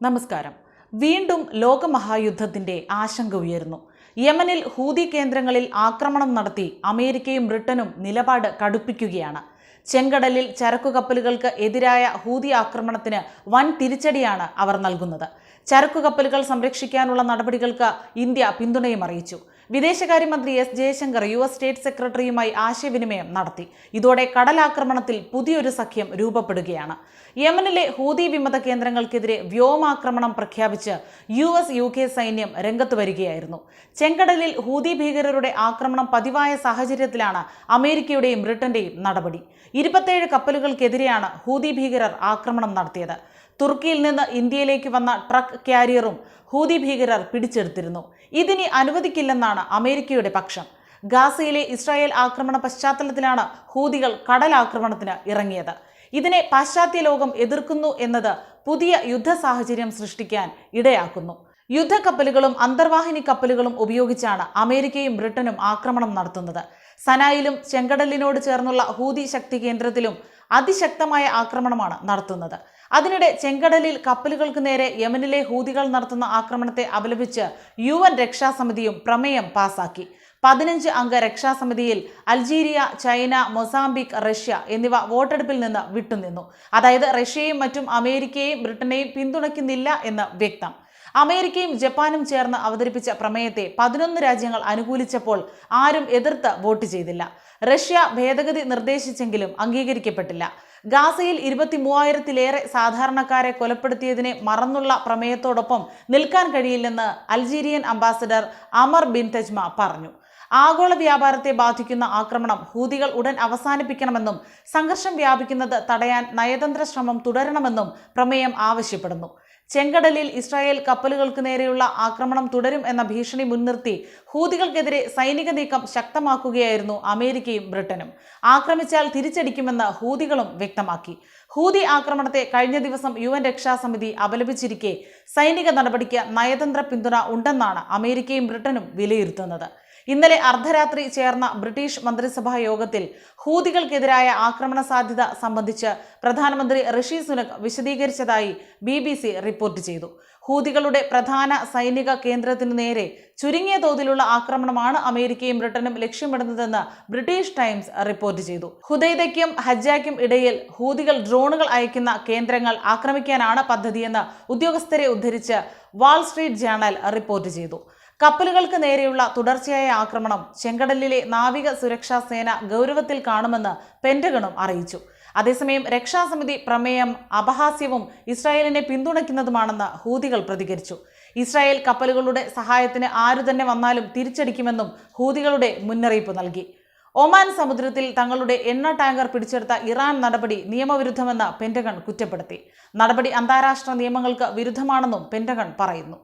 നമസ്കാരം. വീണ്ടും ലോകമഹായുദ്ധത്തിന്റെ ആശങ്ക ഉയരുന്നു. യമനിൽ ഹൂതി കേന്ദ്രങ്ങളിൽ ആക്രമണം നടത്തി അമേരിക്കയും ബ്രിട്ടനും നിലപാട് കടുപ്പിക്കുകയാണ്. ചെങ്കടലിൽ ചരക്കുകപ്പലുകൾക്ക് എതിരായ ഹൂതി ആക്രമണത്തിന് വൻ തിരിച്ചടിയാണ് അവർ നൽകുന്നത്. ചരക്കുകപ്പലുകൾ സംരക്ഷിക്കാനുള്ള നടപടികൾക്ക് ഇന്ത്യ പിന്തുണയും അറിയിച്ചു. വിദേശകാര്യമന്ത്രി എസ് ജയശങ്കർ US സ്റ്റേറ്റ് സെക്രട്ടറിയുമായി ആശയവിനിമയം നടത്തി. ഇതോടെ കടലാക്രമണത്തിൽ പുതിയൊരു സഖ്യം രൂപപ്പെടുകയാണ്. യമനിലെ ഹൂതി വിമത കേന്ദ്രങ്ങൾക്കെതിരെ വ്യോമാക്രമണം പ്രഖ്യാപിച്ച് US UK സൈന്യം രംഗത്ത് വരികയായിരുന്നു. ചെങ്കടലിൽ ഹൂതി ഭീകരരുടെ ആക്രമണം പതിവായ സാഹചര്യത്തിലാണ് അമേരിക്കയുടെയും ബ്രിട്ടന്റെയും നടപടി. 27 കപ്പലുകൾക്കെതിരെയാണ് ഹൂതി ഭീകരർ ആക്രമണം നടത്തിയത്. തുർക്കിയിൽ നിന്ന് ഇന്ത്യയിലേക്ക് വന്ന ട്രക്ക് കാരിയറും ഹൂതി ഭീകരർ പിടിച്ചെടുത്തിരുന്നു. ഇതിനി അനുവദിക്കില്ലെന്നാണ് അമേരിക്കയുടെ പക്ഷം. ഗാസയിലെ ഇസ്രായേൽ ആക്രമണ പശ്ചാത്തലത്തിലാണ് ഹൂതികൾ കടലാക്രമണത്തിന് ഇറങ്ങിയത്. ഇതിനെ പാശ്ചാത്യ ലോകം എതിർക്കുന്നു എന്നത് പുതിയ യുദ്ധ സാഹചര്യം സൃഷ്ടിക്കാൻ ഇടയാക്കുന്നു. യുദ്ധക്കപ്പലുകളും അന്തർവാഹിനി കപ്പലുകളും ഉപയോഗിച്ചാണ് അമേരിക്കയും ബ്രിട്ടനും ആക്രമണം നടത്തുന്നത്. സനായിലും ചെങ്കടലിനോട് ചേർന്നുള്ള ഹൂതി ശക്തി കേന്ദ്രത്തിലും അതിശക്തമായ ആക്രമണമാണ് നടത്തുന്നത്. അതിനിടെ ചെങ്കടലിൽ കപ്പലുകൾക്ക് നേരെ യമനിലെ ഹൂതികൾ നടത്തുന്ന ആക്രമണത്തെ അപലപിച്ച് UN രക്ഷാസമിതിയും പ്രമേയം പാസാക്കി. 15 അംഗ രക്ഷാസമിതിയിൽ അൾജീരിയ, ചൈന, മൊസാംബിക്, റഷ്യ എന്നിവ വോട്ടെടുപ്പിൽ നിന്ന് വിട്ടുനിന്നു. അതായത് റഷ്യയും മറ്റും അമേരിക്കയെയും ബ്രിട്ടനെയും പിന്തുണയ്ക്കുന്നില്ല എന്ന് വ്യക്തം. അമേരിക്കയും ജപ്പാനും ചേർന്ന് അവതരിപ്പിച്ച പ്രമേയത്തെ 11 രാജ്യങ്ങൾ അനുകൂലിച്ചപ്പോൾ ആരും എതിർത്ത് വോട്ട് ചെയ്തില്ല. റഷ്യ ഭേദഗതി നിർദ്ദേശിച്ചെങ്കിലും അംഗീകരിക്കപ്പെട്ടില്ല. ഗാസയിൽ 23,000-ലേറെ സാധാരണക്കാരെ കൊലപ്പെടുത്തിയതിനെ മറന്നുള്ള പ്രമേയത്തോടൊപ്പം നിൽക്കാൻ കഴിയില്ലെന്ന് അൾജീരിയൻ അംബാസഡർ അമർ ബിൻ തജ്മ പറഞ്ഞു. ആഗോള വ്യാപാരത്തെ ബാധിക്കുന്ന ആക്രമണം ഹൂതികൾ ഉടൻ അവസാനിപ്പിക്കണമെന്നും സംഘർഷം വ്യാപിക്കുന്നത് തടയാൻ നയതന്ത്ര ശ്രമം തുടരണമെന്നും പ്രമേയം ആവശ്യപ്പെടുന്നു. ചെങ്കടലിൽ ഇസ്രായേൽ കപ്പലുകൾക്ക് നേരെയുള്ള ആക്രമണം തുടരും എന്ന ഭീഷണി മുൻനിർത്തി ഹൂതികൾക്കെതിരെ സൈനിക നീക്കം ശക്തമാക്കുകയായിരുന്നു അമേരിക്കയും ബ്രിട്ടനും. ആക്രമിച്ചാൽ തിരിച്ചടിക്കുമെന്ന് ഹൂതികളും വ്യക്തമാക്കി. ഹൂതി ആക്രമണത്തെ കഴിഞ്ഞ ദിവസം UN രക്ഷാസമിതി അപലപിച്ചിരിക്കെ സൈനിക നടപടിക്ക് നയതന്ത്ര പിന്തുണ ഉണ്ടെന്നാണ് അമേരിക്കയും ബ്രിട്ടനും വിലയിരുത്തുന്നത്. ഇന്നലെ അർദ്ധരാത്രി ചേർന്ന ബ്രിട്ടീഷ് മന്ത്രിസഭാ യോഗത്തിൽ ഹൂതികൾക്കെതിരായ ആക്രമണ സാധ്യത സംബന്ധിച്ച് പ്രധാനമന്ത്രി ഋഷി സുനക് വിശദീകരിച്ചതായി BBC റിപ്പോർട്ട് ചെയ്തു. ഹൂതികളുടെ പ്രധാന സൈനിക കേന്ദ്രത്തിനു നേരെ ചുരുങ്ങിയ തോതിലുള്ള ആക്രമണമാണ് അമേരിക്കയും ബ്രിട്ടനും ലക്ഷ്യമിടുന്നതെന്ന് ബ്രിട്ടീഷ് ടൈംസ് റിപ്പോർട്ട് ചെയ്തു. ഹുദൈദയ്ക്കും ഹജ്ജയ്ക്കും ഇടയിൽ ഹൂതികൾ ഡ്രോണുകൾ അയക്കുന്ന കേന്ദ്രങ്ങൾ ആക്രമിക്കാനാണ് പദ്ധതിയെന്ന് ഉദ്യോഗസ്ഥരെ ഉദ്ധരിച്ച് വാൾ സ്ട്രീറ്റ് ജേണൽ റിപ്പോർട്ട് ചെയ്തു. കപ്പലുകൾക്ക് നേരെയുള്ള തുടർച്ചയായ ആക്രമണം ചെങ്കടലിലെ നാവിക സുരക്ഷാ സേന ഗൗരവത്തിൽ കാണുമെന്ന് പെന്റഗണും അറിയിച്ചു. അതേസമയം രക്ഷാസമിതി പ്രമേയം അപഹാസ്യവും ഇസ്രായേലിനെ പിന്തുണയ്ക്കുന്നതുമാണെന്ന് ഹൂതികൾ പ്രതികരിച്ചു. ഇസ്രായേൽ കപ്പലുകളുടെ സഹായത്തിന് ആരു തന്നെ വന്നാലും തിരിച്ചടിക്കുമെന്നും ഹൂതികളുടെ മുന്നറിയിപ്പ് നൽകി. ഒമാൻ സമുദ്രത്തിൽ തങ്ങളുടെ എണ്ണ ടാങ്കർ പിടിച്ചെടുത്ത ഇറാൻ നടപടി നിയമവിരുദ്ധമെന്ന് പെന്റഗൺ കുറ്റപ്പെടുത്തി. നടപടി അന്താരാഷ്ട്ര നിയമങ്ങൾക്ക് വിരുദ്ധമാണെന്നും പെന്റഗൺ പറയുന്നു.